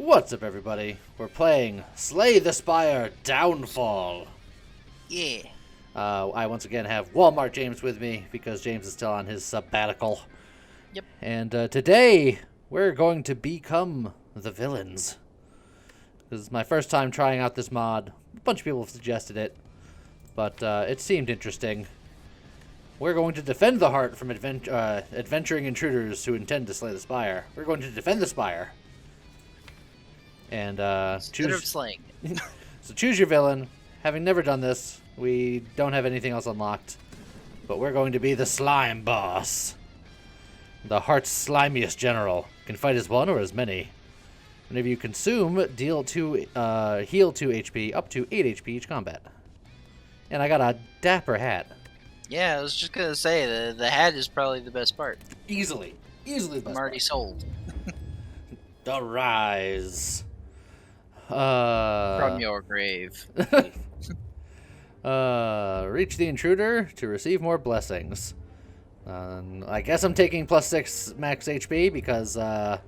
What's up, everybody? We're playing Slay the Spire Downfall. Yeah. I once again have Walmart James with me because James is still on his sabbatical. Yep. And today we're going to become the villains. This is my first time trying out this mod. A bunch of people have suggested it, but it seemed interesting. We're going to defend the heart from adventuring intruders who intend to slay the Spire. We're going to defend the Spire. And Instead of slaying it. So choose your villain. Having never done this, we don't have anything else unlocked. But we're going to be the slime boss. The heart's slimiest general. Can fight as one or as many. Whenever you consume, heal 2 HP, up to 8 HP each combat. And I got a dapper hat. Yeah, I was just gonna say the hat is probably the best part. Easily the best I'm already sold. The rise. From your grave. Reach the intruder to receive more blessings. I guess I'm taking +6 max HP because the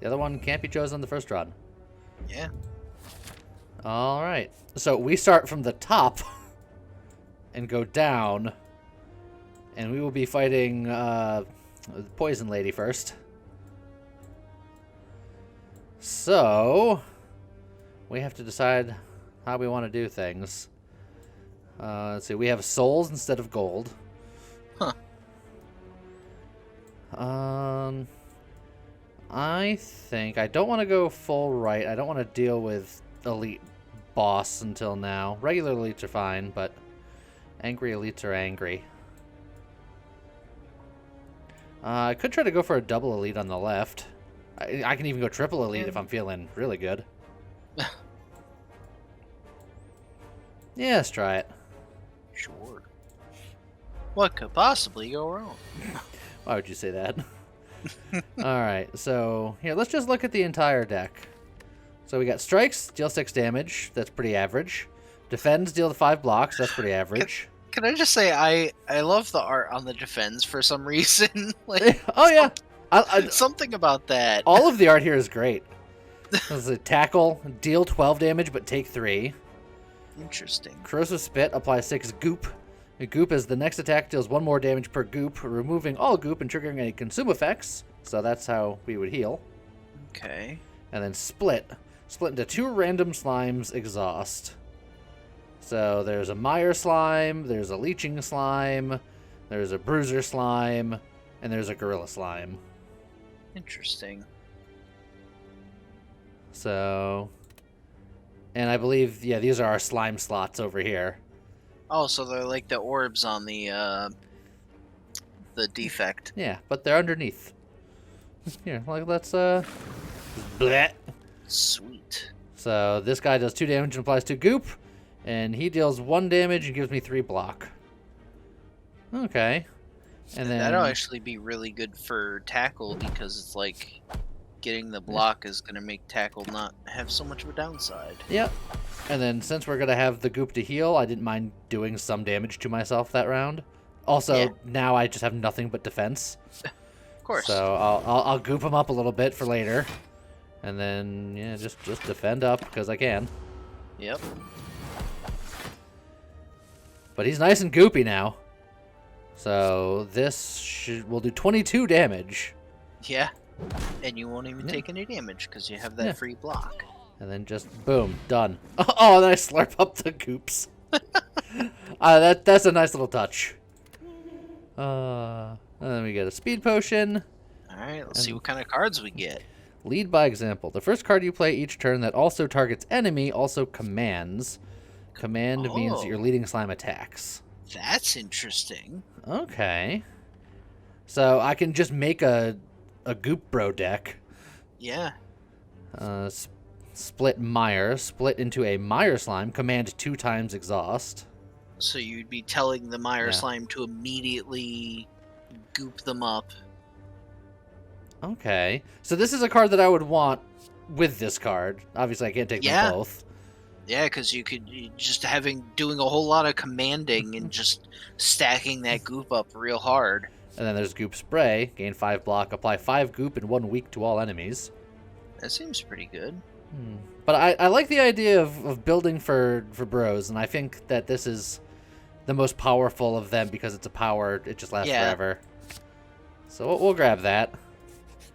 other one can't be chosen on the first run. Yeah. Alright. So we start from the top and go down. And we will be fighting the Poison Lady first. So we have to decide how we want to do things. Let's see, we have souls instead of gold. Huh. I think I don't want to go full right. I don't want to deal with elite boss until now. Regular elites are fine, but angry elites are angry. I could try to go for a double elite on the left. I can even go triple elite if I'm feeling really good. Yeah, let's try it. Sure. What could possibly go wrong? Why would you say that? Alright, so here, let's just look at the entire deck. So we got strikes, deal 6 damage. That's pretty average. Defends, deal 5 blocks. That's pretty average. Can I just say I love the art on the defense for some reason? Like, oh, yeah. something about that. All of the art here is great. There's a tackle, deal 12 damage, but take 3. Interesting. Corrosive Spit, apply 6 goop. A goop is the next attack deals 1 more damage per goop, removing all goop and triggering any consume effects. So that's how we would heal. Okay. And then split. Split into 2 random slimes, exhaust. So there's a mire slime, there's a leeching slime, there's a bruiser slime, and there's a gorilla slime. Interesting. So, and I believe, yeah, these are our slime slots over here. Oh, so they're like the orbs on the defect. Yeah, but they're underneath. Here, like let's bleh. Sweet. So this guy does 2 damage and applies 2 goop, and he deals 1 damage and gives me 3 block. Okay. And then that'll actually be really good for tackle because it's like getting the block is going to make tackle not have so much of a downside. Yep. And then since we're going to have the goop to heal, I didn't mind doing some damage to myself that round. Also, now I just have nothing but defense. Of course. So I'll goop him up a little bit for later. And then, yeah, just defend up because I can. Yep. But he's nice and goopy now. So this will do 22 damage. Yeah. And you won't even take any damage because you have that free block. And then just, boom, done. Oh, and then I slurp up the goops. That's a nice little touch. And then we get a speed potion. Alright, let's see what kind of cards we get. Lead by example. The first card you play each turn that also targets enemy also commands. Command means that you're leading slime attacks. That's interesting. Okay. So I can just make a goop bro deck. Yeah. Split mire. Split into a mire slime. Command 2 times exhaust. So you'd be telling the mire slime to immediately goop them up. Okay. So this is a card that I would want with this card. Obviously, I can't take them both. Yeah, because you could just doing a whole lot of commanding and just stacking that goop up real hard. And then there's Goop Spray. Gain 5 block. Apply 5 goop and 1 weak to all enemies. That seems pretty good. But I like the idea of building for bros, and I think that this is the most powerful of them because it's a power. It just lasts forever. So we'll grab that.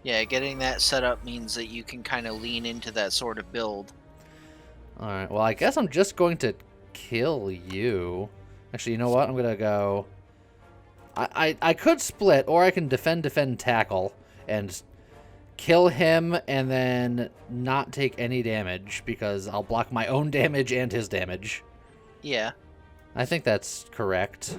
Yeah, getting that set up means that you can kind of lean into that sort of build. Alright, well, I guess I'm just going to kill you. Actually, you know what? I'm going to go... I could split, or I can defend, tackle, and kill him, and then not take any damage, because I'll block my own damage and his damage. Yeah. I think that's correct.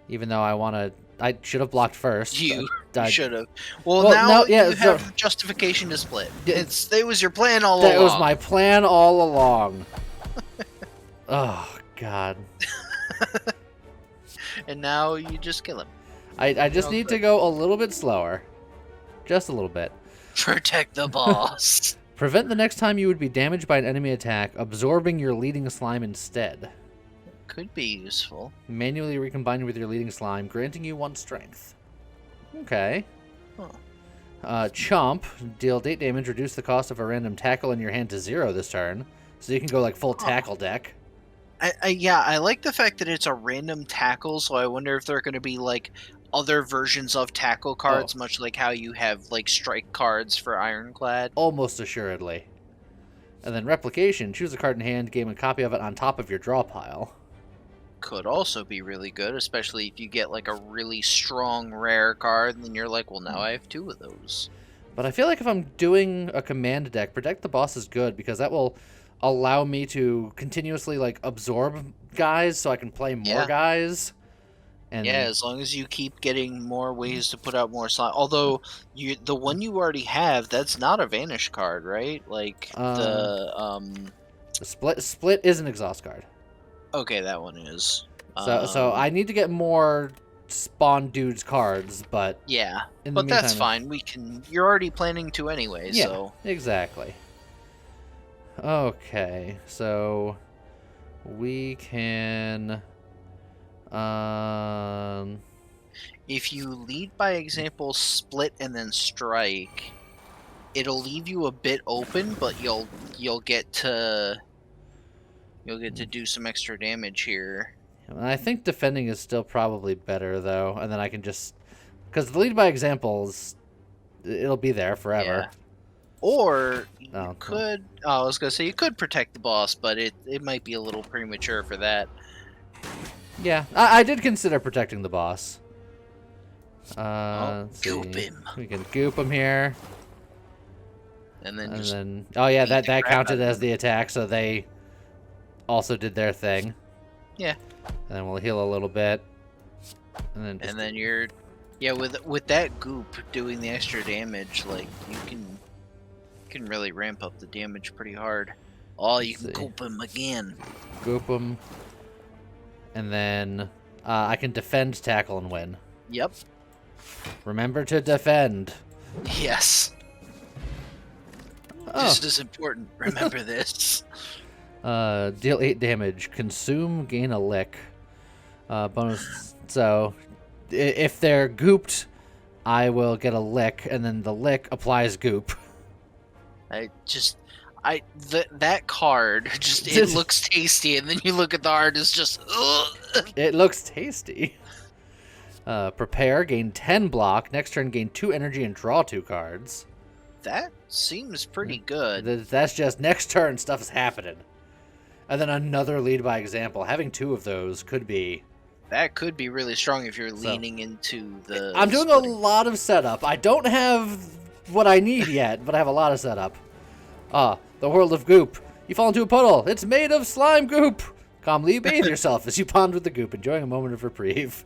Even though I should have blocked first. You should have. Well, now you have justification to split. It was your plan all along. That was my plan all along. Oh, God. And now you just kill him. I just need to go a little bit slower. Just a little bit. Protect the boss. Prevent the next time you would be damaged by an enemy attack, absorbing your leading slime instead. Could be useful. Manually recombine with your leading slime, granting you 1 strength. Okay. Huh. Chomp, deal 8 damage, reduce the cost of a random tackle in your hand to 0 this turn. So you can go like full tackle deck. I like the fact that it's a random tackle, so I wonder if there are going to be like other versions of tackle cards, much like how you have like strike cards for Ironclad. Almost assuredly. And then replication, choose a card in hand, game a copy of it on top of your draw pile. Could also be really good, especially if you get like a really strong rare card, and then you're like, well, now I have 2 of those. But I feel like if I'm doing a command deck, Protect the Boss is good, because that will allow me to continuously like absorb guys so I can play more guys. And yeah, as long as you keep getting more ways to put out more slime. Although the one you already have, that's not a vanish card, right? Like the split is an exhaust card. Okay, that one is. So I need to get more spawn dudes cards, but yeah, in but the meantime, that's fine. We can. You're already planning to anyway, yeah, so exactly. Okay, so we can. If you lead by example, split and then strike, it'll leave you a bit open, but you'll get to do some extra damage here. I think defending is still probably better though, and then I can just because the lead by examples, it'll be there forever. Yeah. Or you could. Oh, I was gonna say you could protect the boss, but it might be a little premature for that. Yeah, I did consider protecting the boss. Goop him. We can goop him here. And then oh yeah, that counted as the attack, so they also did their thing. Yeah. And then we'll heal a little bit. And then you're with that goop doing the extra damage, like you can really ramp up the damage pretty hard. Oh, you can goop him again. Goop him. And then I can defend, tackle, and win. Yep. Remember to defend. Yes. This is important. Remember this. Deal 8 damage. Consume, gain a lick. Bonus. So, if they're gooped, I will get a lick, and then the lick applies goop. That card it looks tasty, and then you look at the art, it's just ugh. It looks tasty. Prepare, gain 10 block. Next turn, gain 2 energy and draw 2 cards. That seems pretty good. That's just next turn stuff is happening. And then another lead by example. Having 2 of those could be... That could be really strong if you're leaning into the... I'm doing a lot of setup. I don't have what I need yet, but I have a lot of setup. The world of goop. You fall into a puddle. It's made of slime goop. Calmly bathe yourself as you pond with the goop, enjoying a moment of reprieve.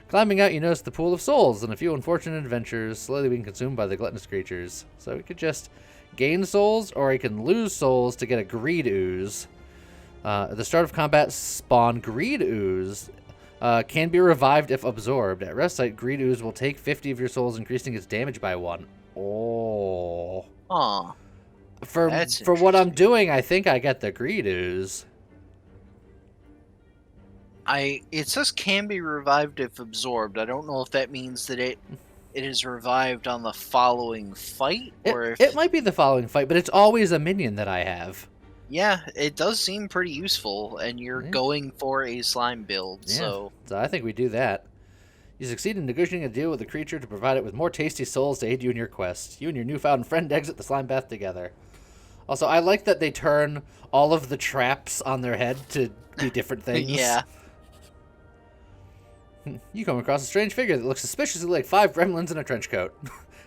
Climbing out, you notice the pool of souls and a few unfortunate adventures slowly being consumed by the gluttonous creatures. So we could just gain souls, or he can lose souls to get a greed ooze. At the start of combat, spawn greed ooze. Can be revived if absorbed. At rest site, greed ooze will take 50 of your souls, increasing its damage by 1. Oh. Aw. For what I'm doing, I think I get the greed ooze. It says can be revived if absorbed. I don't know if that means that it it is revived on the following fight, or if It might be the following fight, but it's always a minion that I have. yeah, it does seem pretty useful, and you're Yeah. going for a slime build, Yeah. so I think we do that. You succeed in negotiating a deal with the creature to provide it with more tasty souls to aid you in your quest. You and your newfound friend exit the slime bath together. Also, I like that they turn all of the traps on their head to be different things. yeah. You come across a strange figure that looks suspiciously like 5 gremlins in a trench coat.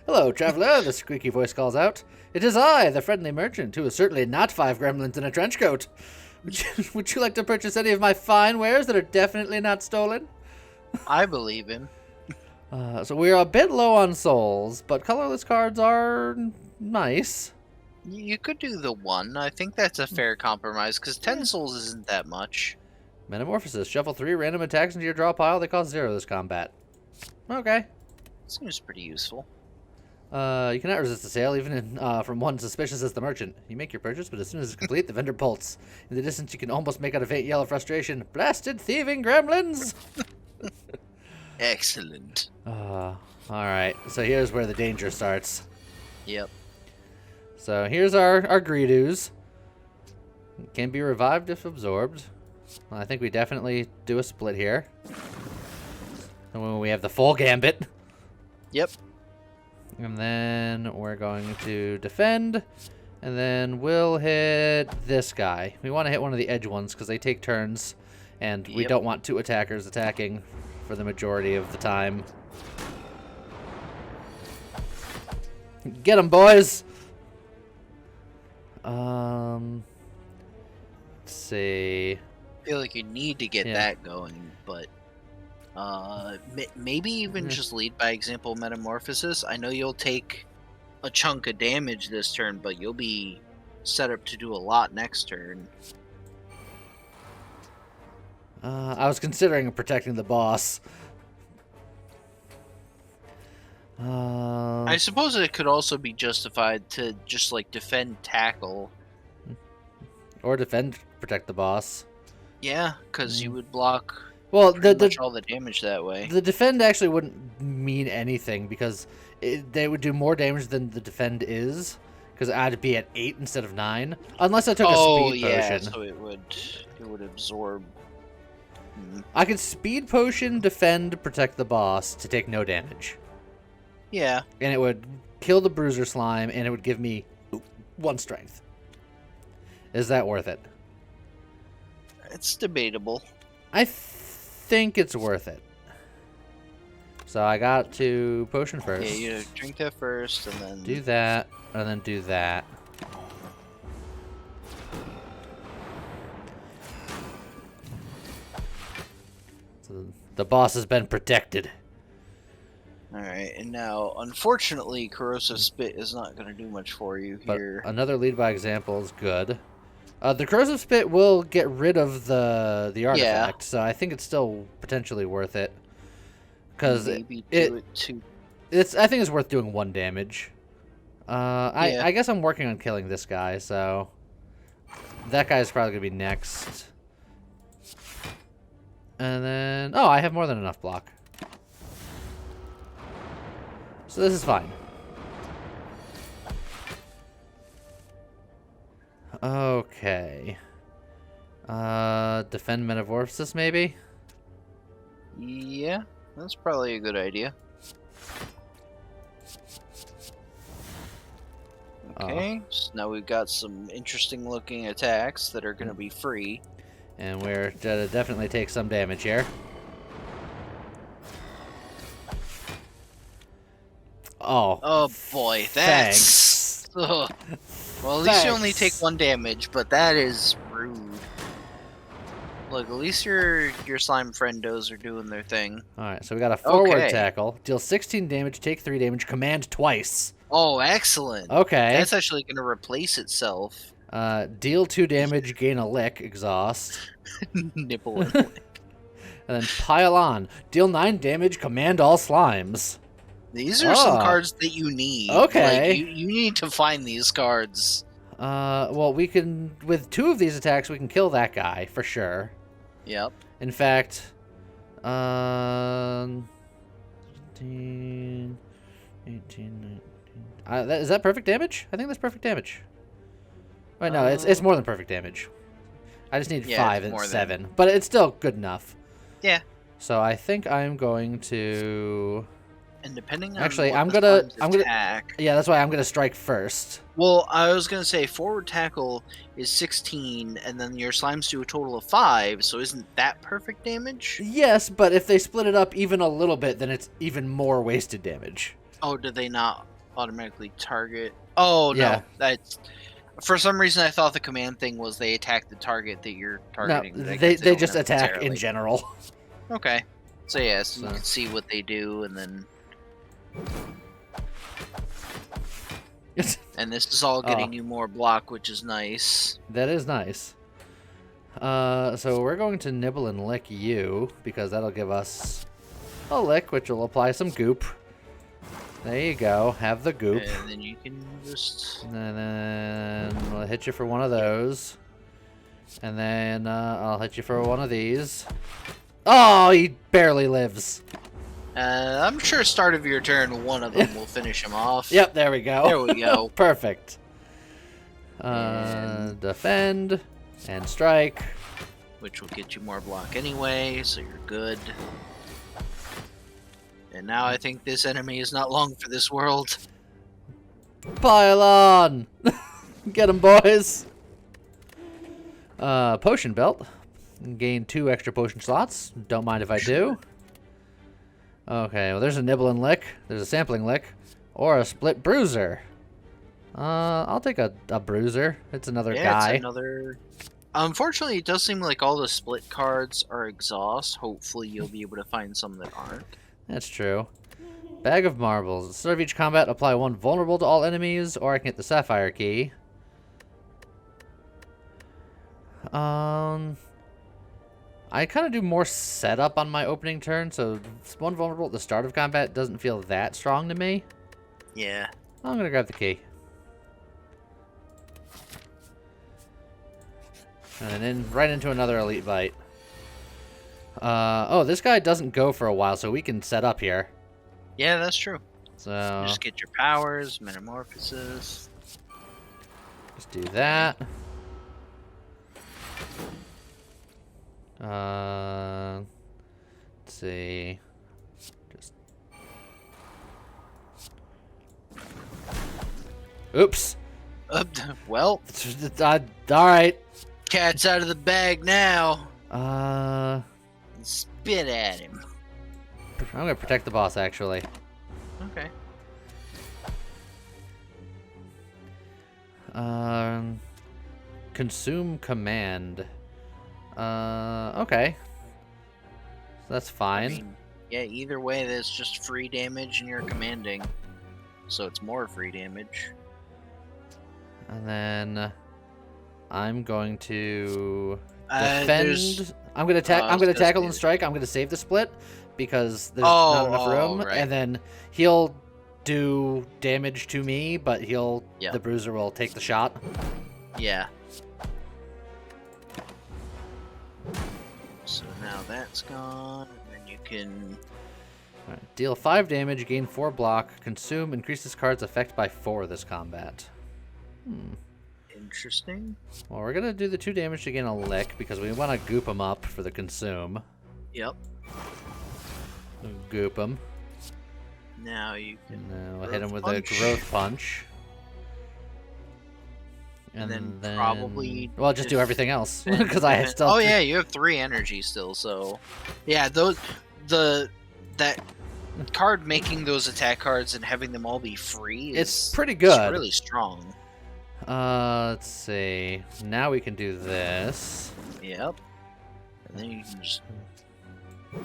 Hello, traveler, the squeaky voice calls out. It is I, the friendly merchant, who is certainly not 5 gremlins in a trench coat. Would you like to purchase any of my fine wares that are definitely not stolen? I believe him. So we're a bit low on souls, but colorless cards are nice. You could do the 1. I think that's a fair compromise, because 10 souls isn't that much. Metamorphosis. Shuffle 3 random attacks into your draw pile. They cost 0 this combat. Okay. Seems pretty useful. You cannot resist the sale, even from one suspicious as the merchant. You make your purchase, but as soon as it's complete, the vendor bolts. In the distance, you can almost make out a faint yell of frustration. Blasted thieving gremlins! Excellent. Alright, so here's where the danger starts. Yep. So here's our Greedoos. Can be revived if absorbed. Well, I think we definitely do a split here. And when we have the full gambit. Yep. And then we're going to defend. And then we'll hit this guy. We want to hit one of the edge ones because they take turns. And we don't want 2 attackers attacking for the majority of the time. Get 'em, boys! Let's see. I feel like you need to get that going, but maybe even just lead by example metamorphosis. I know you'll take a chunk of damage this turn, but you'll be set up to do a lot next turn. I was considering protecting the boss. I suppose it could also be justified to just like defend tackle. Or defend, protect the boss. Yeah, because you would block well, much all the damage that way. The defend actually wouldn't mean anything because they would do more damage than the defend is. Because I'd be at 8 instead of 9. Unless I took a speed potion. So it would absorb. I could speed potion, defend, protect the boss to take no damage. Yeah. And it would kill the bruiser slime, and it would give me 1 strength. Is that worth it? It's debatable. I think it's worth it. So I got to potion first. Yeah, you drink that first, and then do that, and then do that. So the boss has been protected. Alright, and now, unfortunately, Corrosive Spit is not going to do much for you here. But another lead by example is good. The Corrosive Spit will get rid of the artifact, so I think it's still potentially worth it. Because I think it's worth doing 1 damage. I guess I'm working on killing this guy, so that guy's probably going to be next. And then, oh, I have more than enough block. So this is fine. Okay. Defend Metamorphosis, maybe? Yeah, that's probably a good idea. Okay, so now we've got some interesting looking attacks that are going to be free. And we're gonna definitely take some damage here. Oh boy, that's... Ugh. Well, at least you only take 1 damage, but that is rude. Look, at least your slime friendos are doing their thing. Alright, so we got a forward tackle. Deal 16 damage, take 3 damage, command twice. Oh, excellent. Okay. That's actually going to replace itself. Deal 2 damage, gain a lick, exhaust. Nipple and lick. And then pile on. Deal 9 damage, command all slimes. These are some cards that you need. Okay. Like, you need to find these cards. Well, we can... With 2 of these attacks, we can kill that guy, for sure. Yep. In fact... 18, 19. Is that perfect damage? I think that's perfect damage. Wait, no, it's more than perfect damage. I just need 5 and 7, but it's still good enough. Yeah. So I think I'm going to. And depending on actually, what I'm the gonna attack. Yeah, that's why I'm gonna strike first. Well, I was gonna say forward tackle is 16, and then your slimes do a total of 5. So isn't that perfect damage? Yes, but if they split it up even a little bit, then it's even more wasted damage. Oh, did they not automatically target? Oh no, Yeah. that's. For some reason, I thought the command thing was they attack the target that you're targeting. No, but they don't just attack in necessarily. general. Okay. So yeah, so you can see what they do, and then. And this is all getting you more block, which is nice. That is nice. So we're going to nibble and lick you, because that'll give us a lick, which will apply some goop. There you go. Have the goop. And then you can just... And then we'll hit you for one of those. And then I'll hit you for one of these. Oh, he barely lives. I'm sure start of your turn, one of them will finish him off. Yep, there we go. There we go. Perfect. Defend and strike. Which will get you more block anyway, so you're good. And now I think this enemy is not long for this world. Pile on! Get 'em, boys! Potion belt. Gain 2 extra potion slots. Don't mind if I do. Okay, well, there's a nibble and lick. There's a sampling lick. Or a split bruiser. I'll take a bruiser. It's another guy. It's another... Unfortunately, it does seem like all the split cards are exhaust. Hopefully, you'll be able to find some that aren't. That's true. Bag of marbles. At the start of each combat, apply 1 vulnerable to all enemies, or I can get the sapphire key. I kind of do more setup on my opening turn, so 1 vulnerable at the start of combat doesn't feel that strong to me. Yeah. I'm gonna grab the key. And then right into another elite bite. Oh, this guy doesn't go for a while, so we can set up here. Yeah, that's true. So just get your powers, metamorphosis. Just do that. Let's see. Just. Oops. Well. All right. Cat's out of the bag now. Spit at him. I'm gonna protect the boss, actually. Okay. Consume command. Okay. So that's fine. I mean, yeah, either way, that's just free damage and you're commanding. So it's more free damage. And then I'm going to defend. I'm gonna tackle and strike. I'm gonna save the split because there's not enough room. Right. And then he'll do damage to me, but the bruiser will take the shot. Yeah. So now that's gone, and then you can... Right. Deal 5 damage, gain 4 block, consume, increase this card's effect by 4 this combat. Interesting. Well, we're gonna do the 2 damage to gain a lick, because we want to goop him up for the consume. Yep. Goop him. Now you can... And we'll hit him with a growth punch. And then probably... Well, just do everything else, because I still... Oh yeah, you have 3 energy still, so... Yeah, that card making those attack cards and having them all be free it's pretty good. It's really strong. Let's see. Now we can do this. Yep. And then you can just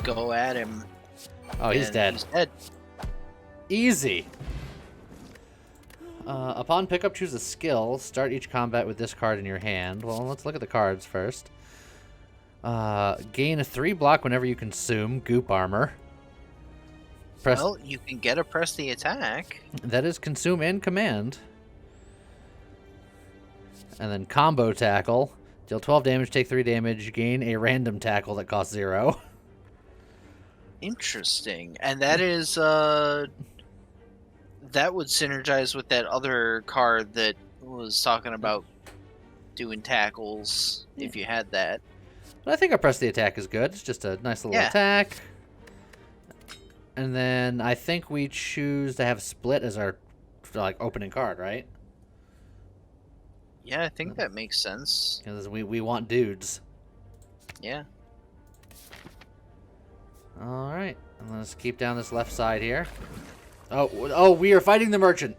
go at him. Oh, he's dead. He's dead. Easy. Upon pickup, choose a skill. Start each combat with this card in your hand. Well, let's look at the cards first. Gain a 3 block whenever you consume goop armor. Well, you can get a press the attack. That is consume and command. And then combo tackle. Deal 12 damage, take 3 damage, gain a random tackle that costs 0. Interesting. And that is that would synergize with that other card that was talking about doing tackles if you had that. But I think our press the attack is good. It's just a nice little attack. And then I think we choose to have split as our like opening card, right? Yeah, I think that makes sense. Because we want dudes. Yeah. All right, and let's keep down this left side here. Oh, we are fighting the merchant.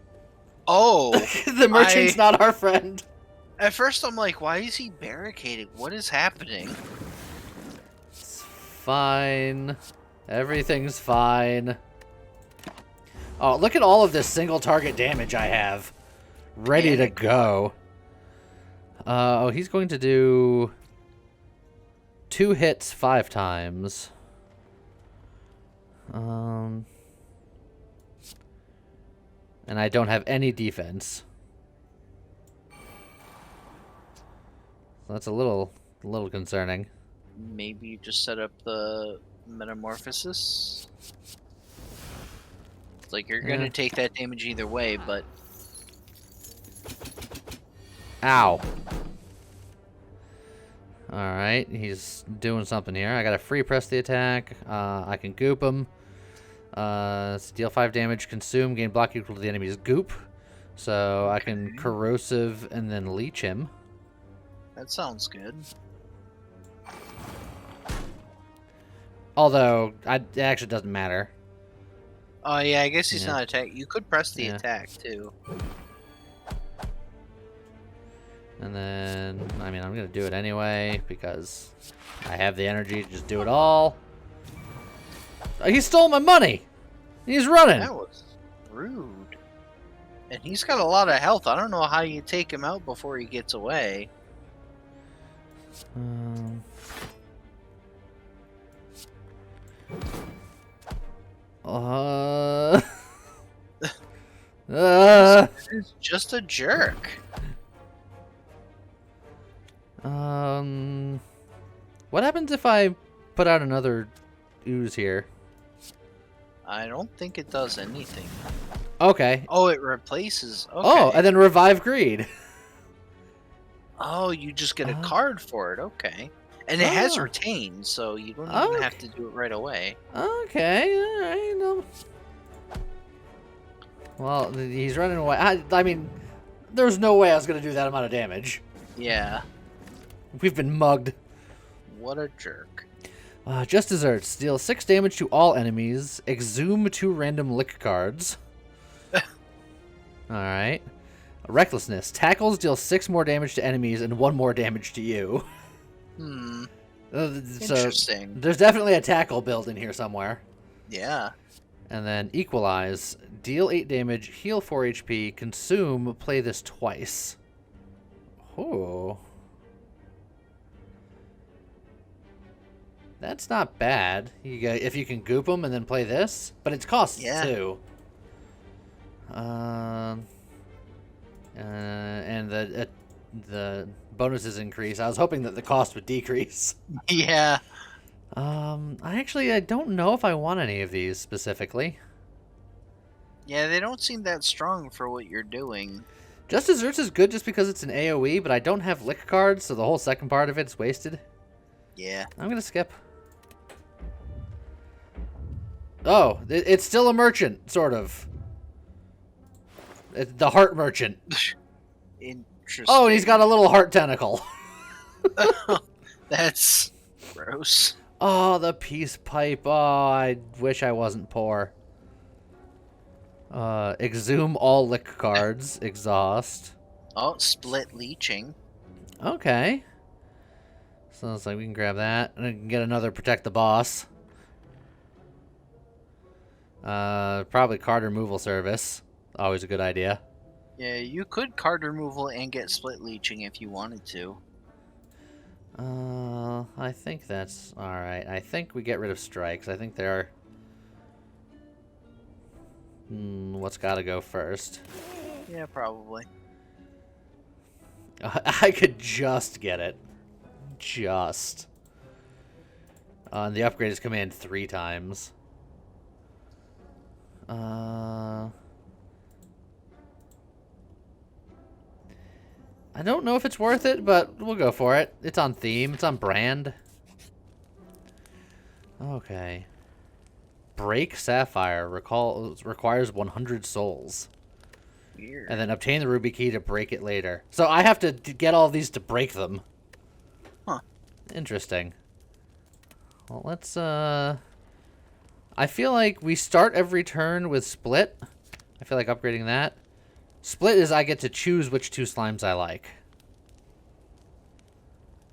Oh, the merchant's not our friend. At first, I'm like, why is he barricaded? What is happening? It's fine. Everything's fine. Oh, look at all of this single target damage I have. Ready to go. Oh, he's going to do 2 hits 5 times. And I don't have any defense. So that's a little concerning. Maybe you just set up the metamorphosis. It's like you're gonna take that damage either way, but ow. Alright, he's doing something here. I gotta free press the attack. I can goop him. Deal 5 damage, consume, gain block equal to the enemy's goop. So I can corrosive and then leech him. that sounds good. Although, it actually doesn't matter. Oh yeah, I guess he's not attack. You could press the attack too. And then, I mean, I'm going to do it anyway because I have the energy to just do it all. He stole my money! He's running! That was rude. And he's got a lot of health. I don't know how you take him out before he gets away. He's just a jerk. What happens if I put out another ooze here? I don't think it does anything. Okay. Oh, it replaces. Okay. Oh, and then revive greed. Oh, you just get a card for it. Okay. And it has retained, so you don't even have to do it right away. Okay, alright. Well, he's running away. I mean, there's no way I was going to do that amount of damage. Yeah. We've been mugged. What a jerk. Just desserts. Deal 6 damage to all enemies. Exhume 2 random lick cards. Alright. Recklessness. Tackles deal 6 more damage to enemies and 1 more damage to you. Interesting. So there's definitely a tackle build in here somewhere. Yeah. And then Equalize. Deal 8 damage, heal 4 HP, consume, play this twice. Ooh. That's not bad. If you can goop them and then play this, but it's costs too. And the bonuses increase. I was hoping that the cost would decrease. Yeah. I don't know if I want any of these specifically. Yeah, they don't seem that strong for what you're doing. Just Desserts is good just because it's an AoE, but I don't have lick cards, so the whole second part of it's wasted. Yeah. I'm gonna skip. Oh, it's still a merchant, sort of. It's the heart merchant. Interesting. Oh, and he's got a little heart tentacle. That's gross. Oh, the peace pipe. Oh, I wish I wasn't poor. Exhume all lick cards. Exhaust. Oh, split leeching. Okay. So it's like we can grab that. And I can get another protect the boss. Probably card removal service. Always a good idea. Yeah, you could card removal and get split leeching if you wanted to. I think that's alright. I think we get rid of strikes. I think there are... what's gotta go first? Yeah, probably. I could just get it. Just. And the upgrade is command 3 times. I don't know if it's worth it, but we'll go for it. It's on theme. It's on brand. Okay. Break Sapphire requires 100 souls. Weird. And then obtain the ruby key to break it later. So I have to get all these to break them. Huh. Interesting. Well, let's, I feel like we start every turn with Split. I feel like upgrading that. Split is I get to choose which 2 slimes I like.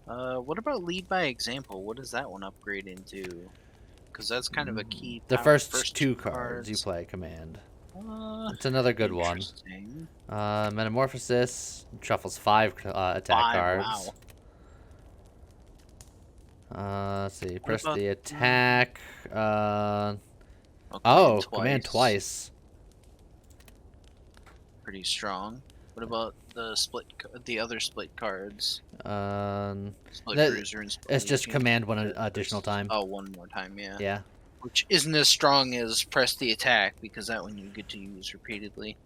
What about lead by example? What does that one upgrade into? Because that's kind of a key. The first 2 cards you play command. It's another good one. Metamorphosis shuffles 5 attack cards. Wow. Let's see. Press the attack. Command twice. Pretty strong. What about the other split cards? Split Bruiser and Split It's just Legion. command one additional time. Oh, one more time, yeah. Yeah. Which isn't as strong as press the attack, because that one you get to use repeatedly.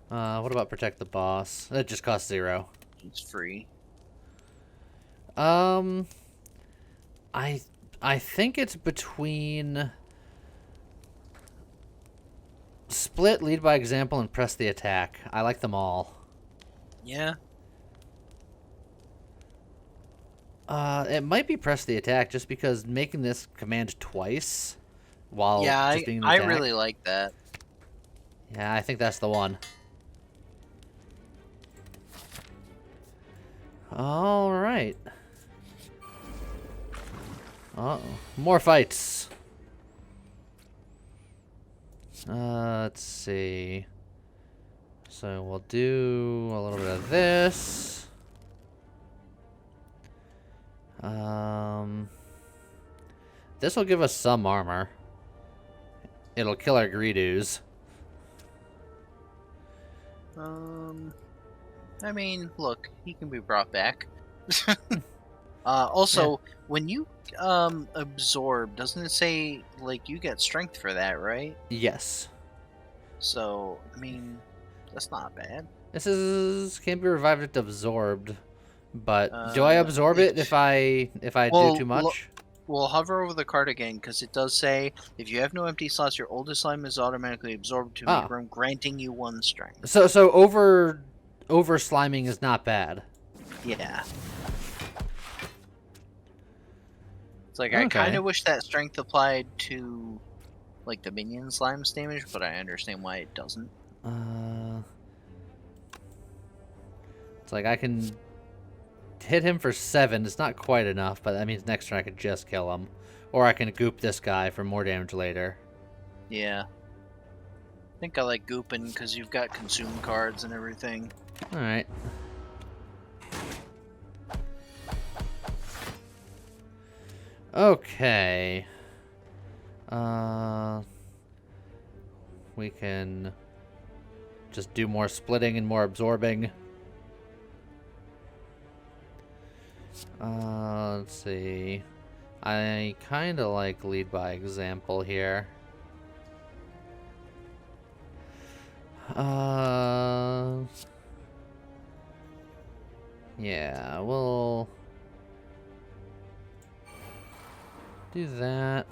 What about protect the boss? That just costs 0. It's free. I think it's between Split, lead by example, and press the attack. I like them all. Yeah. It might be press the attack just because making this command twice while just being an I attack. really like that. Yeah, I think that's the one. All right. Uh-oh. More fights. Let's see. So we'll do a little bit of this. This will give us some armor. It'll kill our Greedoos. I mean, look, he can be brought back. Also, when you absorb, doesn't it say like you get strength for that, right? Yes. So, I mean, that's not bad. This can't be revived if absorbed. But do I absorb it if I do too much? We'll hover over the card again, because it does say, if you have no empty slots, your oldest slime is automatically absorbed to make room, granting you 1 strength. So over sliming is not bad. Yeah. It's like, I kind of wish that strength applied to, like, the minion slime's damage, but I understand why it doesn't. It's like I can hit him for 7. It's not quite enough, but that means next turn I could just kill him. Or I can goop this guy for more damage later. Yeah. I think I like gooping because you've got consume cards and everything. Alright. Okay. We can just do more splitting and more absorbing. Let's see. I kind of like lead by example here. Yeah, we'll do that.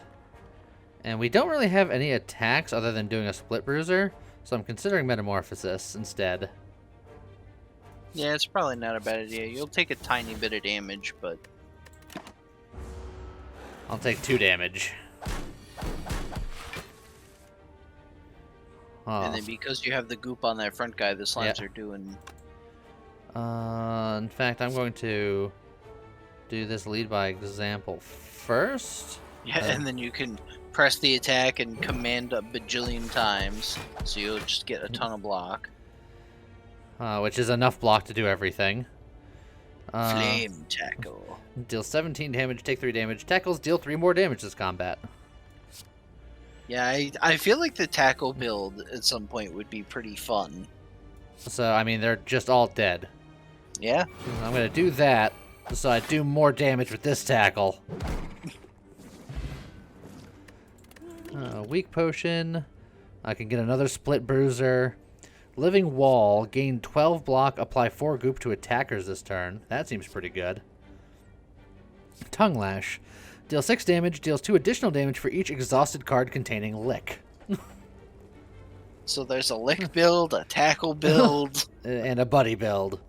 And we don't really have any attacks other than doing a split bruiser, so I'm considering metamorphosis instead. Yeah, it's probably not a bad idea. You'll take a tiny bit of damage, but... I'll take 2 damage. Oh. And then because you have the goop on that front guy, the slimes are doing... In fact, I'm going to do this lead by example first. Yeah, and then you can press the attack and command a bajillion times, so you'll just get a ton of block. Which is enough block to do everything. Flame tackle. Deal 17 damage, take 3 damage. Tackles deal 3 more damage this combat. Yeah, I feel like the tackle build at some point would be pretty fun. So, I mean, they're just all dead. Yeah? I'm going to do that, so I do more damage with this tackle. Weak potion. I can get another split bruiser. Living Wall. Gain 12 block. Apply 4 goop to attackers this turn. That seems pretty good. Tongue Lash. Deals 6 damage. Deals 2 additional damage for each exhausted card containing Lick. So there's a Lick build, a Tackle build. And a Buddy build.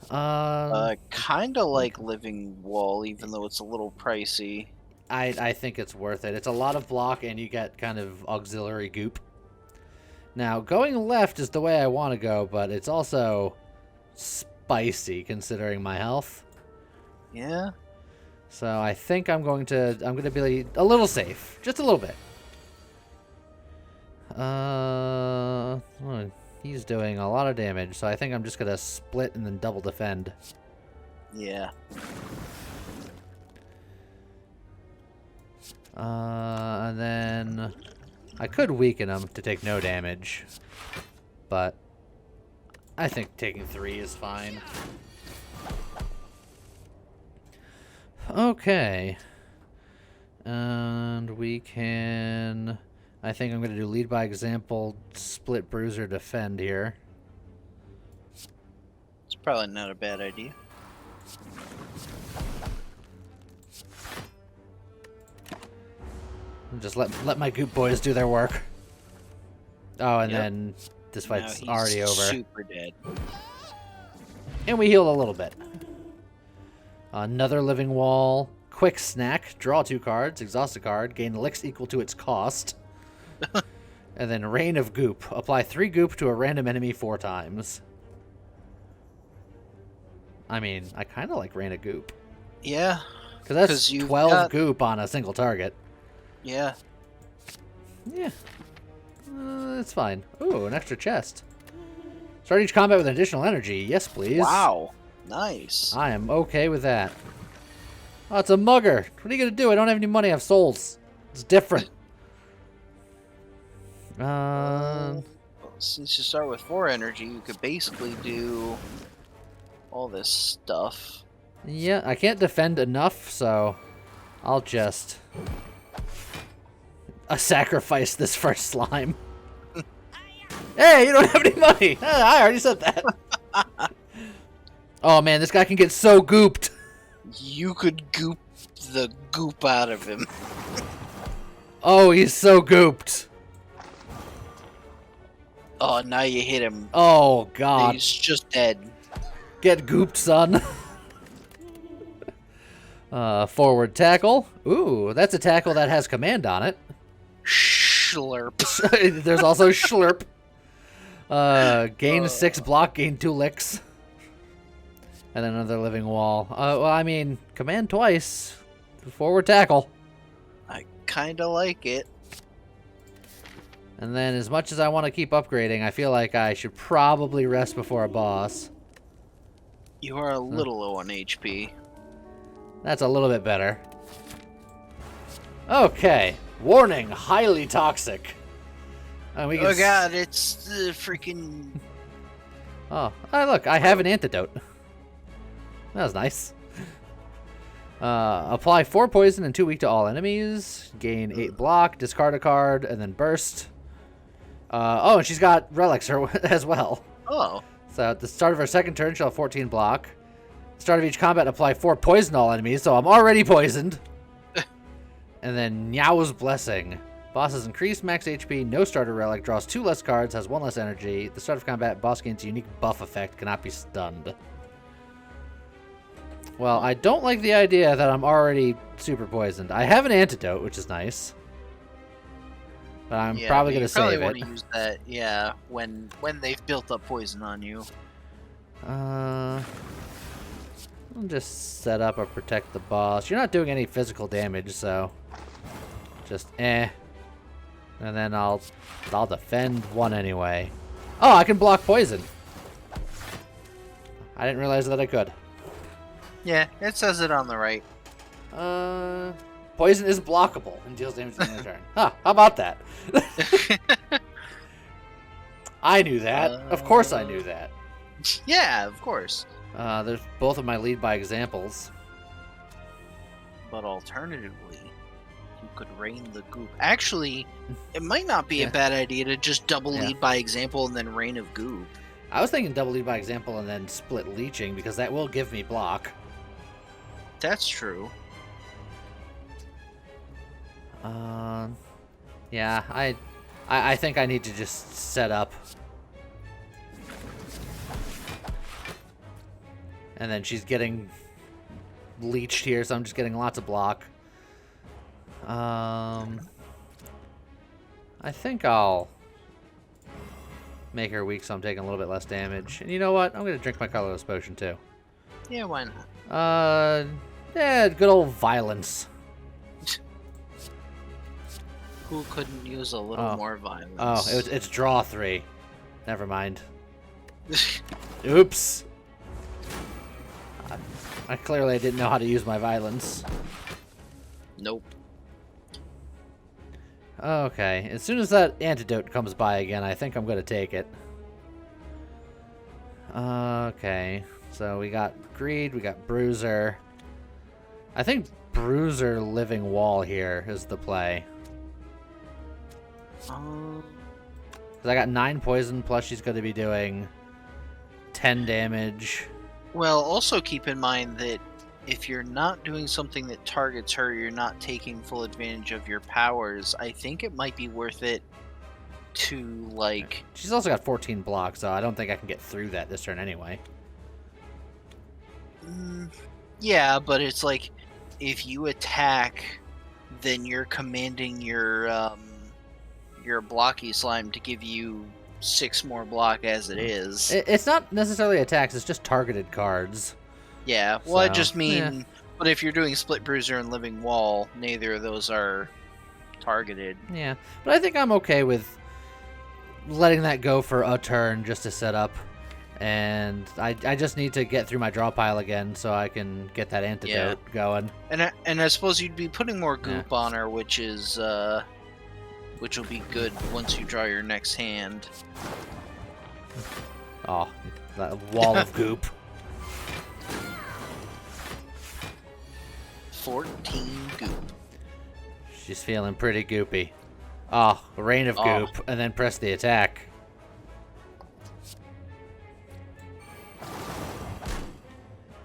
Kind of like Living Wall, even though it's a little pricey. I think it's worth it. It's a lot of block, and you get kind of auxiliary goop. Now, going left is the way I want to go, but it's also spicy considering my health. Yeah. So I think I'm going to be a little safe, just a little bit. Well, he's doing a lot of damage, so I think I'm just gonna split and then double defend. Yeah. And then I could weaken him to take no damage, but I think taking 3 is fine. Okay. And we can... I think I'm going to do lead by example, split bruiser, defend here. It's probably not a bad idea. Just let my goop boys do their work. Oh, and then this fight's already over. Super dead. And we heal a little bit. Another Living Wall. Quick Snack. Draw 2 cards. Exhaust a card. Gain licks equal to its cost. And then Rain of Goop. Apply 3 goop to a random enemy 4 times. I mean, I kind of like Rain of Goop. Yeah. Because that's 12 goop on a single target. Yeah. Yeah. It's fine. Ooh, an extra chest. Start each combat with an additional energy. Yes, please. Wow. Nice. I am okay with that. Oh, it's a mugger. What are you going to do? I don't have any money. I have souls. It's different. Since you start with 4 energy, you could basically do all this stuff. Yeah, I can't defend enough, so I'll just sacrifice this first slime. Hey, you don't have any money. I already said that. Oh man, this guy can get so gooped. You could goop the goop out of him. Oh, he's so gooped. Oh, now you hit him. Oh god. He's just dead. Get gooped, son. Forward tackle. Ooh, that's a tackle that has command on it. Schlurp. There's also Schlurp. Gain 6 block, gain 2 licks. And then another Living Wall. Well, I mean, command twice. Forward tackle. I kind of like it. And then as much as I want to keep upgrading, I feel like I should probably rest before a boss. You are a little low on HP. That's a little bit better. Okay. Warning, highly toxic. And we can Oh god, it's the freaking... Oh, look, I have an antidote. That was nice. Apply 4 poison and 2 weak to all enemies. Gain 8 block, discard a card, and then burst. Oh, and she's got relics as well. Oh. So at the start of her second turn, she'll have 14 block. Start of each combat, apply 4 poison to all enemies, so I'm already poisoned. And then Nyaw's Blessing. Boss has increased max HP, no starter relic, draws 2 less cards, has 1 less energy. At the start of combat, boss gains a unique buff effect, cannot be stunned. Well, I don't like the idea that I'm already super poisoned. I have an antidote, which is nice. But I'm probably going to save it. You probably want to use that, yeah, when they've built up poison on you. I'll just set up or protect the boss. You're not doing any physical damage, so just And then I'll defend 1 anyway. Oh, I can block poison. I didn't realize that I could. Yeah, it says it on the right. Poison is blockable and deals damage in turn. Huh, how about that? I knew that. Of course I knew that. Yeah, of course. There's both of my lead by examples. But alternatively, you could rain the goop. Actually, it might not be a Yeah. bad idea to just double Yeah. lead by example and then rain of goop. I was thinking double lead by example and then split leeching, because that will give me block. That's true. Yeah, I think I need to just set up. And then she's getting leeched here, so I'm just getting lots of block. I think I'll make her weak so I'm taking a little bit less damage. And you know what? I'm going to drink my colorless potion too. Yeah, why not? Yeah, good old violence. Who couldn't use a little more violence? Oh, it's draw 3. Never mind. Oops. I clearly didn't know how to use my violence. Nope. Okay, as soon as that antidote comes by again, I think I'm going to take it. Okay, so we got Greed, we got Bruiser. I think Bruiser Living Wall here is the play. 'Cause I got 9 poison, plus she's going to be doing 10 damage. Well, also keep in mind that if you're not doing something that targets her, you're not taking full advantage of your powers. I think it might be worth it to, like... She's also got 14 blocks, so I don't think I can get through that this turn anyway. Yeah, but it's like, if you attack, then you're commanding your blocky slime to give you 6 more block as it is. It's not necessarily attacks, it's just targeted cards. Yeah, well, I So, just mean, yeah. but if you're doing Split Bruiser and Living Wall, neither of those are targeted. Yeah, but I think I'm okay with letting that go for a turn just to set up. And I just need to get through my draw pile again so I can get that antidote going. And I suppose you'd be putting more goop on her, which is which will be good once you draw your next hand. Oh, that wall of goop. 14 goop. She's feeling pretty goopy. Oh, rain of goop, and then press the attack.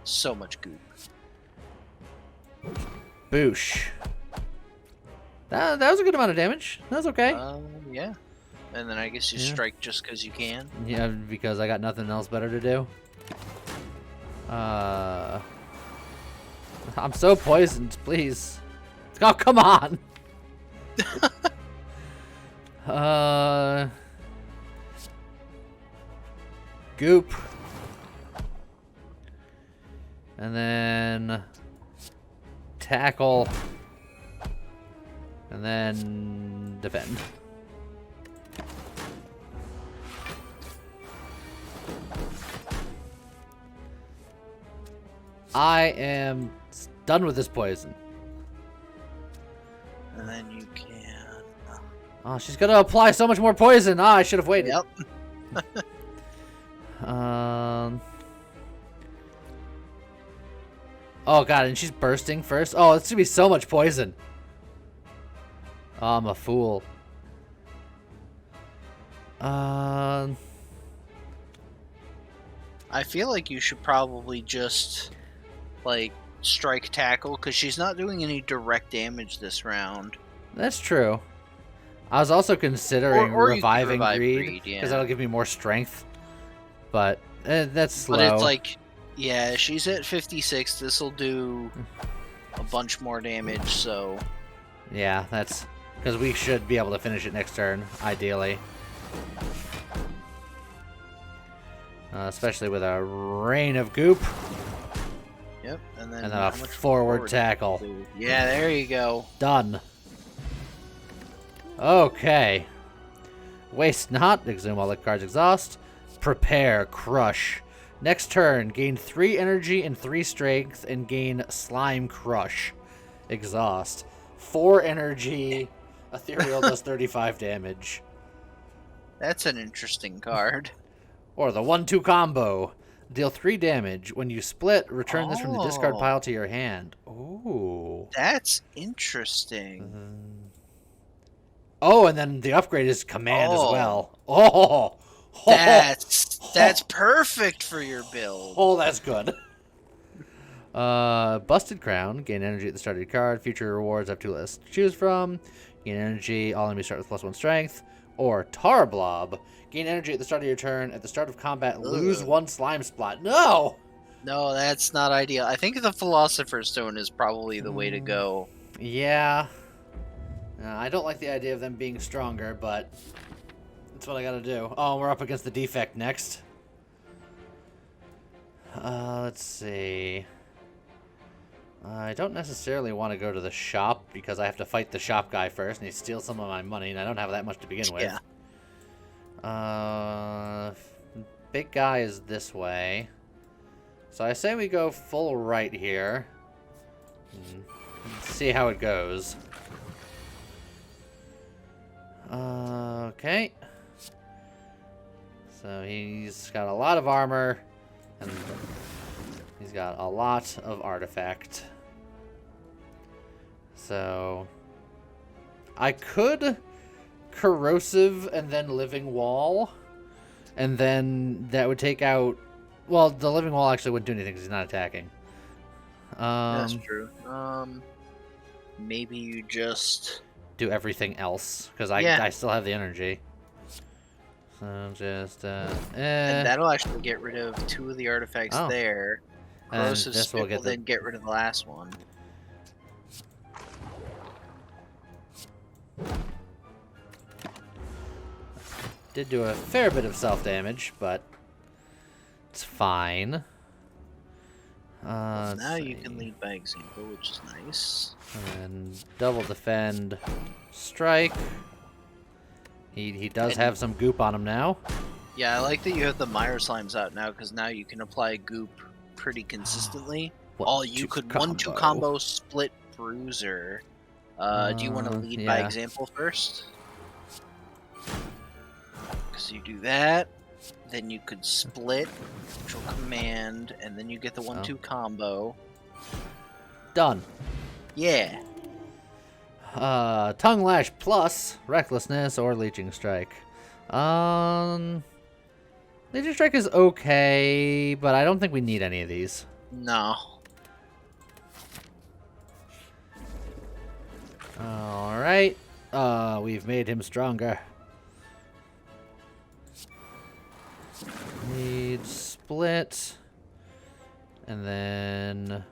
So much goop. Boosh. That was a good amount of damage. That was okay. Yeah. And then I guess you strike just because you can. Yeah, because I got nothing else better to do. I'm so poisoned, please. Oh, come on. Goop. And then tackle. And then defend. I am done with this poison. And then you can... Oh, she's gonna apply so much more poison. Ah, I should have waited. Yep. Oh god, and she's bursting first. Oh, it's gonna be so much poison. Oh, I'm a fool. I feel like you should probably just, like, strike tackle, because she's not doing any direct damage this round. That's true. I was also considering Or you could reviving revive Greed, because yeah. that'll give me more strength. But that's slow. But it's like, yeah, she's at 56. This will do a bunch more damage, so... Yeah, that's... Because we should be able to finish it next turn, ideally. Especially with a rain of goop. Yep, and then a forward tackle. Yeah, there you go. Done. Okay. Waste not. Exhume all the cards exhaust. Prepare. Crush. Next turn, gain 3 energy and 3 strength and gain Slime Crush. Exhaust. 4 energy. Ethereal does 35 damage. That's an interesting card. Or the 1-2 combo. Deal 3 damage. When you split, return this from the discard Oh. pile to your hand. Ooh. That's interesting. Oh, and then the upgrade is command as Oh. well. Oh. That's perfect for your build. Oh, that's good. Busted Crown. Gain energy at the start of your card. Future rewards have 2 lists to choose from. Gain energy. All enemies start with +1 strength. Or Tar Blob. Gain energy at the start of your turn. At the start of combat, lose 1 slime spot. No! No, that's not ideal. I think the Philosopher's Stone is probably the way to go. Yeah. I don't like the idea of them being stronger, but that's what I gotta do. Oh, we're up against the defect next. Let's see. I don't necessarily want to go to the shop because I have to fight the shop guy first, and he steals some of my money, and I don't have that much to begin with. Yeah. Big guy is this way. So I say we go full right here. See how it goes. Okay. So he's got a lot of armor, and he's got a lot of artifact. So I could corrosive and then living wall, and then that would take out. Well, the living wall actually wouldn't do anything because he's not attacking. That's true. Maybe you just do everything else because I still have the energy. So just and that'll actually get rid of 2 of the artifacts there. Corrosive Spit will then get rid of the last one. Did do a fair bit of self-damage, but it's fine. Now you can lead by example, which is nice. And double defend, strike. He does have some goop on him now. Yeah, I like that you have the Mire Slimes out now, because now you can apply goop pretty consistently. You could 1-2 combo split bruiser. Do you want to lead by example first? Because you do that, then you could split, control command, and then you get the 1-2 combo. Done. Yeah. Tongue Lash plus Recklessness or Leeching Strike. Leeching Strike is okay, but I don't think we need any of these. No. Alright. We've made him stronger. Need split. And then...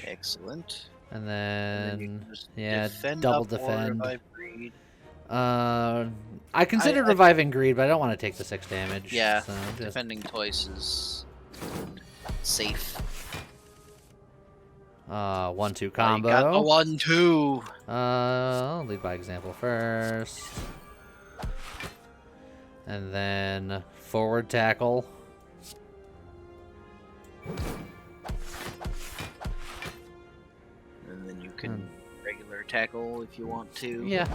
Excellent. And then you can just defend double defend. I I considered reviving greed, but I don't want to take the 6 damage. Yeah, so defending twice is safe. 1-2 combo. Got the 1-2. I'll lead by example first. And then forward tackle. And then you can regular tackle if you want to. Yeah.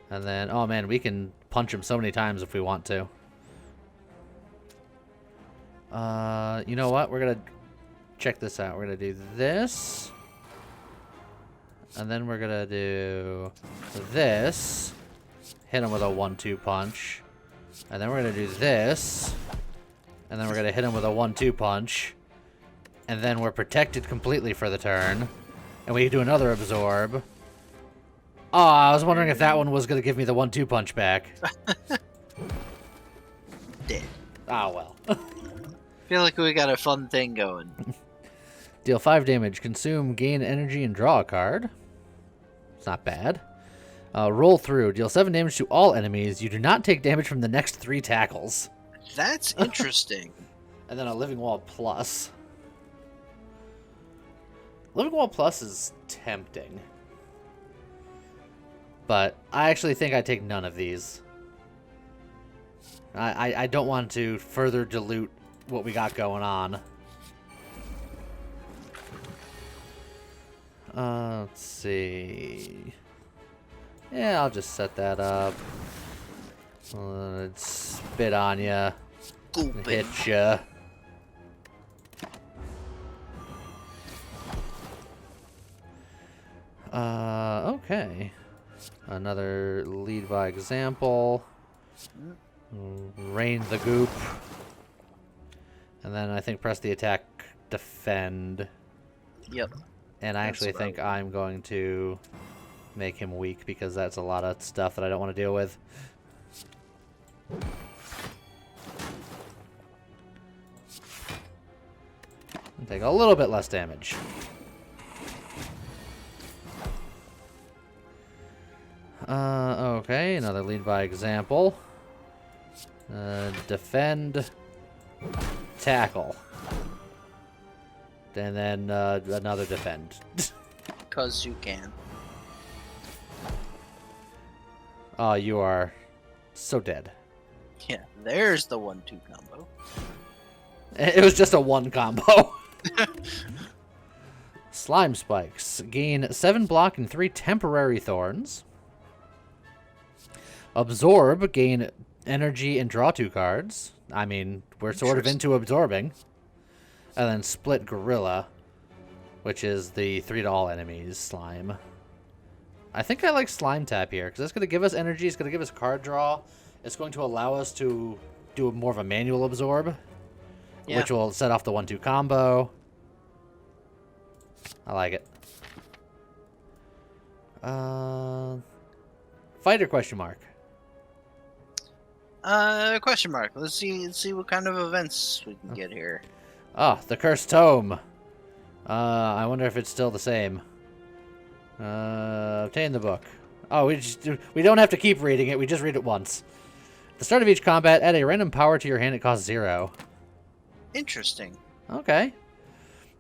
And then, oh man, we can punch him so many times if we want to. You know what? We're gonna check this out. We're gonna do this. And then we're gonna do this. Hit him with a 1-2 punch. And then we're gonna do this. And then we're gonna hit him with a 1-2 punch. And then we're protected completely for the turn. And we do another absorb. Oh, I was wondering if that one was gonna give me the 1-2 punch back. Dead. Ah, well. Feel like we got a fun thing going. Deal 5 damage. Consume, gain energy, and draw a card. It's not bad. Roll through. Deal 7 damage to all enemies. You do not take damage from the next 3 tackles. That's interesting. And then a Living Wall Plus. Living Wall Plus is tempting. But I actually think I take none of these. I don't want to further dilute what we got going on. Let's see. Yeah, I'll just set that up. Spit on ya. Hit ya. Okay. Another lead by example. Rain the goop. And then I think press the attack defend. Yep. And I actually think I'm going to make him weak because that's a lot of stuff that I don't want to deal with. And take a little bit less damage. Okay, another lead by example. Defend, tackle. And then another defend. 'Cause you can. Oh, you are so dead. Yeah, there's the 1-2 combo. It was just a 1 combo. Slime spikes. Gain 7 block and 3 temporary thorns. Absorb. Gain energy and draw 2 cards. I mean, we're sort of into absorbing. And then split gorilla, which is the 3 to all enemies slime. I think I like slime tap here because it's going to give us energy. It's going to give us card draw. It's going to allow us to do more of a manual absorb, which will set off the 1-2 combo. I like it. Fighter question mark. Question mark. Let's see what kind of events we can get here. Oh, the Cursed Tome. I wonder if it's still the same. Obtain the book. Oh, we don't have to keep reading it. We just read it once. At the start of each combat, add a random power to your hand. It costs 0. Interesting. Okay.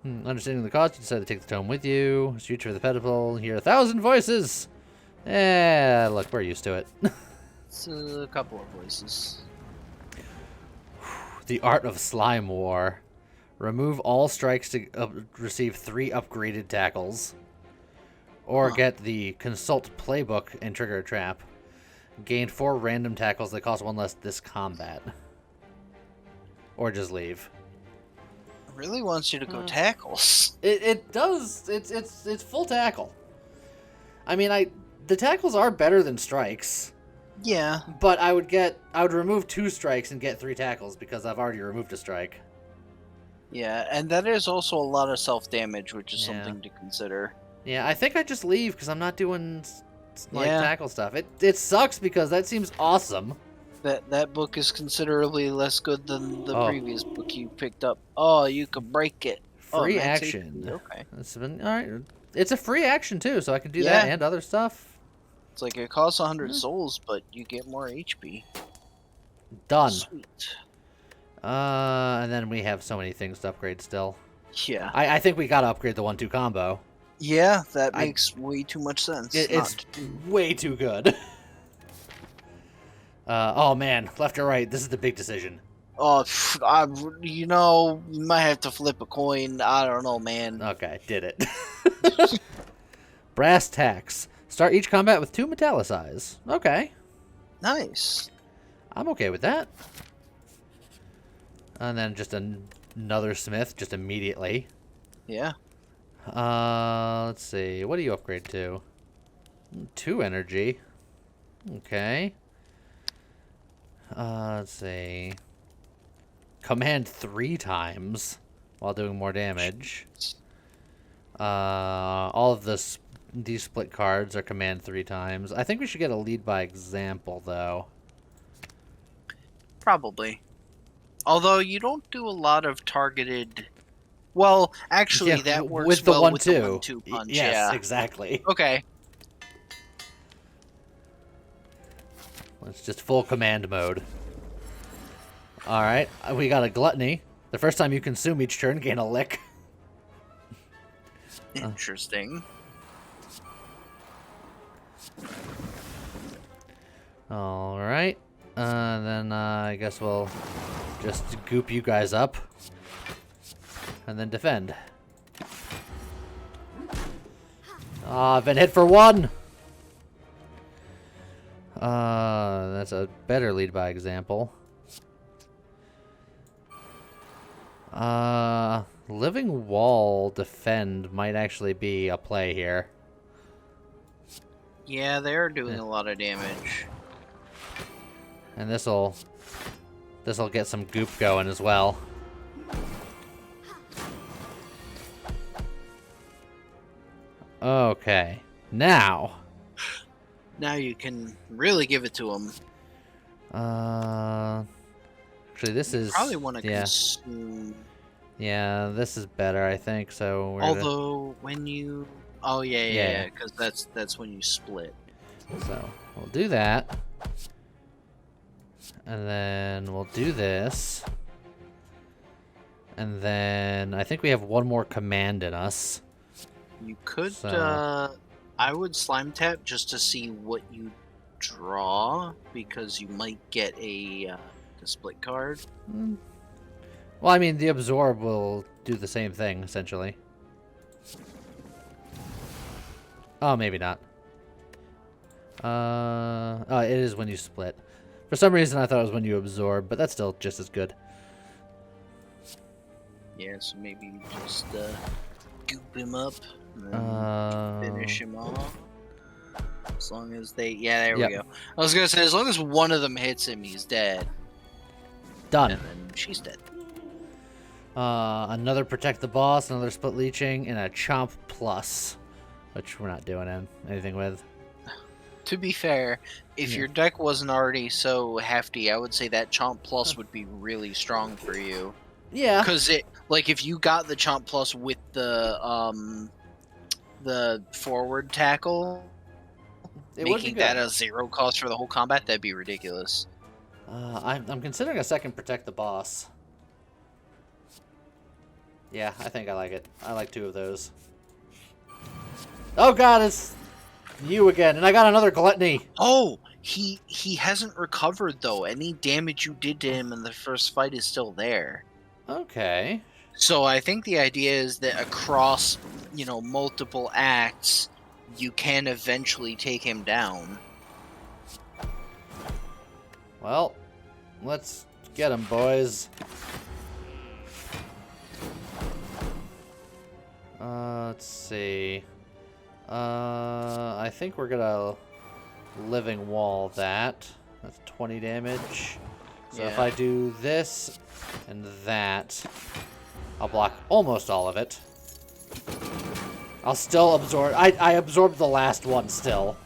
Understanding the cost, you decide to take the tome with you. Shoot for the pedestal. Hear 1,000 voices. Look, we're used to it. It's a couple of voices. The Art of Slime War. Remove all strikes to receive 3 upgraded tackles. Or get the Consult Playbook and trigger a trap. Gain 4 random tackles that cost 1 less this combat. Or just leave. It really wants you to go tackles. It does. It's full tackle. I mean, the tackles are better than strikes. Yeah. But I would remove 2 strikes and get 3 tackles because I've already removed a strike. Yeah, and that is also a lot of self-damage, which is something to consider. Yeah, I think I just leave because I'm not doing tackle stuff. It sucks because that seems awesome. That book is considerably less good than the previous book you picked up. Oh, you could break it. Free action. Okay. All right. It's a free action too, so I can do that and other stuff. It's like it costs 100 souls, but you get more HP. Done. Sweet. And then we have so many things to upgrade still. Yeah. I think we gotta upgrade the 1-2 combo. Yeah, that makes way too much sense. It's way too good. Oh man, left or right? This is the big decision. Oh, you might have to flip a coin. I don't know, man. Okay, did it. Brass tacks. Start each combat with 2 metallicize. Okay. Nice. I'm okay with that. And then just another smith, just immediately. Yeah. Let's see. What do you upgrade to? 2 energy. Okay. Let's see. Command 3 times while doing more damage. All of these split cards are command 3 times. I think we should get a lead by example, though. Probably. Although you don't do a lot of targeted... Well, actually, that works with the well 1-2. with the 1-2 punch. Yes, exactly. Okay. It's just full command mode. Alright, we got a gluttony. The first time you consume each turn, gain a lick. Interesting. Alright. Then I guess we'll just goop you guys up. And then defend. I've been hit for 1. That's a better lead by example. Living wall defend might actually be a play here. Yeah, they're doing a lot of damage. And this'll get some goop going as well. Okay. Now you can really give it to them. actually this is Probably want to consume. Yeah, this is better, I think. So we're Although when you, oh yeah, because that's when you split. So we'll do that, and then we'll do this, and then I think we have one more command in us. You could, So. I would slime tap just to see what you draw, because you might get a split card. Well, I mean, the absorb will do the same thing essentially. Oh, maybe not. Oh, it is when you split. For some reason, I thought it was when you absorb, but that's still just as good. Yeah, so maybe you just goop him up and then finish him off. As long as they, yeah, there we go. I was gonna say, as long as one of them hits him, he's dead. Done. And then she's dead. Another protect the boss, another split leeching, and a chomp plus, which we're not doing anything with. To be fair, if your deck wasn't already so hefty, I would say that Chomp Plus would be really strong for you. Yeah. Because it, like, if you got the Chomp Plus with the forward tackle, making that a 0 cost for the whole combat, that'd be ridiculous. I'm considering a second protect the boss. Yeah, I think I like it. I like 2 of those. Oh god, it's you again, and I got another gluttony. Oh, he hasn't recovered though. Any damage you did to him in the first fight is still there. Okay. So I think the idea is that across, multiple acts, you can eventually take him down. Well, let's get him, boys. Let's see. I think we're gonna living wall that. That's 20 damage. So if I do this and that, I'll block almost all of it. I'll still absorb. I absorbed the last one still,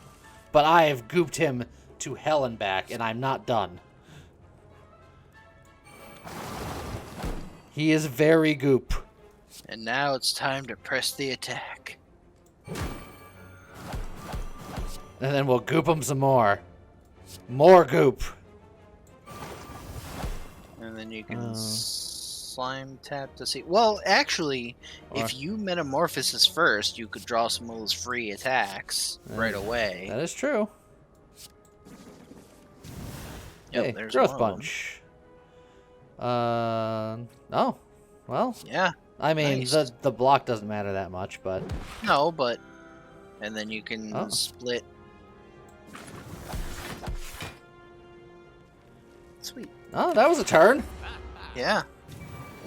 but I have gooped him to hell and back, and I'm not done. He is very goop. And now it's time to press the attack. And then we'll goop him some more. More goop. And then you can slime tap to see. Well, actually, if you metamorphosis first, you could draw some of those free attacks right away. That is true. Yep, Hey, there's growth one bunch. Oh, well. Yeah. I mean, nice. the block doesn't matter that much, but No, but and then you can split. Sweet. oh, that was a turn. Yeah.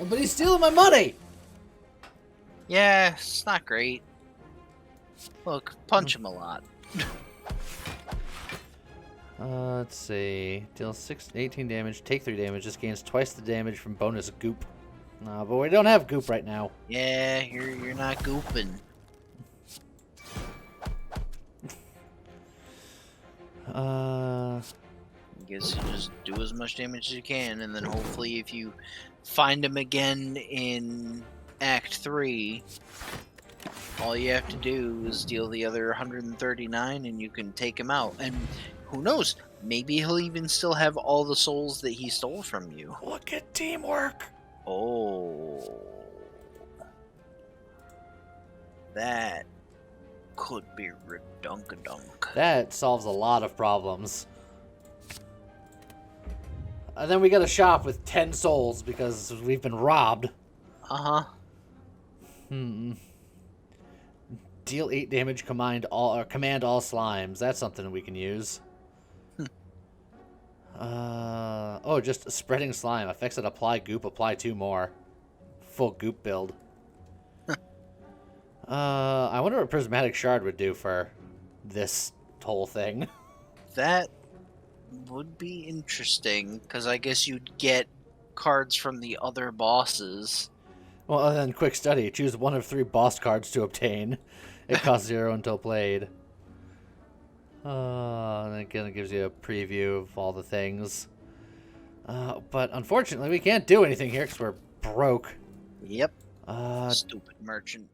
But he's stealing my money. Yeah, it's not great. Look, punch him a lot. Let's see. Deal 18 damage, take 3 damage. This gains twice the damage from bonus goop. No, but we don't have goop right now. Yeah, you're not gooping. I guess you just do as much damage as you can, and then hopefully if you find him again in Act 3, all you have to do is deal the other 139 and you can take him out. And who knows, maybe he'll even still have all the souls that he stole from you. Look at teamwork. Oh. That could be redunkadunk. That solves a lot of problems. And then we got a shop with 10 souls because we've been robbed. Uh-huh. Deal 8 damage, command all slimes. That's something we can use. Oh, just spreading slime. Effects that apply goop, apply 2 more. Full goop build. I wonder what Prismatic Shard would do for this whole thing. That would be interesting, because I guess you'd get cards from the other bosses. Well, other than quick study, choose 1 of 3 boss cards to obtain. It costs 0 until played. And again, it gives you a preview of all the things. But unfortunately, we can't do anything here because we're broke. Yep. Stupid merchant.